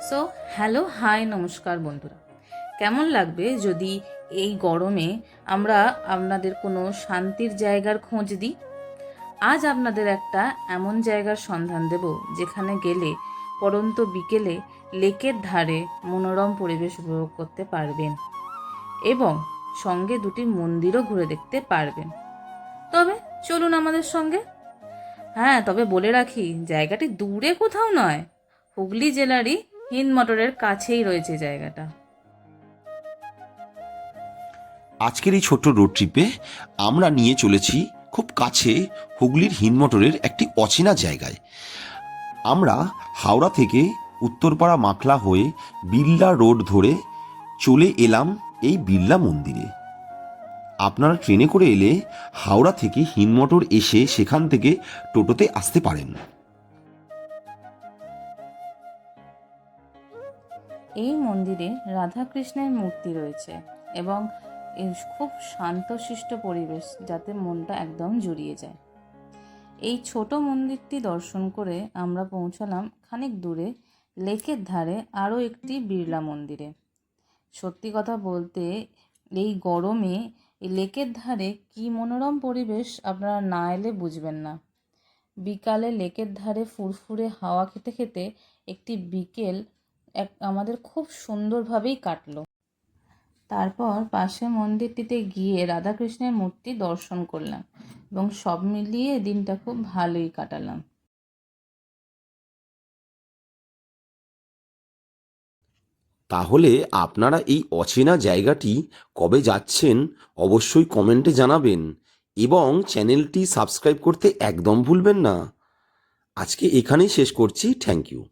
So hello hi নমস্কার বন্ধুরা, কেমন লাগবে যদি এই গরমে আমরা আপনাদের কোনো শান্তির জায়গার খোঁজ দিই? আজ আপনাদের একটা এমন জায়গার সন্ধান দেব যেখানে গেলে পড়ন্ত বিকেলে লেকের ধারে মনোরম পরিবেশ উপভোগ করতে পারবেন এবং সঙ্গে দুটি মন্দিরও ঘুরে দেখতে পারবেন। তবে চলুন আমাদের সঙ্গে। হ্যাঁ, তবে বলে রাখি, জায়গাটি দূরে কোথাও নয়, হুগলি জেলারই হিন্দমটরের কাছেই রয়েছে জায়গাটা। আজকের এই ছোট্ট রোড ট্রিপে আমরা নিয়ে চলেছি খুব কাছে হুগলির হিন্দমটরের একটি অচেনা জায়গায়। আমরা হাওড়া থেকে উত্তরপাড়া মাখলা হয়ে বিড়লা রোড ধরে চলে এলাম এই বিড়লা মন্দিরে। আপনারা ট্রেনে করে এলে হাওড়া থেকে হিন্দমটর এসে সেখান থেকে টোটোতে আসতে পারেন। এই মন্দিরে রাধাকৃষ্ণের মূর্তি রয়েছে এবং খুব শান্তশিষ্ট পরিবেশ, যাতে মনটা একদম জুড়িয়ে যায়। এই ছোট মন্দিরটি দর্শন করে আমরা পৌঁছালাম খানিক দূরে লেকের ধারে আরও একটি বিড়লা মন্দিরে। সত্যি কথা বলতে, এই গরমে এই লেকের ধারে কি মনোরম পরিবেশ আপনারা না এলে বুঝবেন না। বিকালে লেকের ধারে ফুরফুরে হাওয়া খেতে খেতে একটি বিকেল আমাদের খুব সুন্দরভাবেই কাটলো। তারপর পাশে মন্দিরটিতে গিয়ে রাধাকৃষ্ণের মূর্তি দর্শন করলাম এবং সব মিলিয়ে দিনটা খুব ভালোই কাটালাম। তাহলে আপনারা এই অচেনা জায়গাটি কবে যাচ্ছেন অবশ্যই কমেন্টে জানাবেন এবং চ্যানেলটি সাবস্ক্রাইব করতে একদম ভুলবেন না। আজকে এখানেই শেষ করছি। Thank you.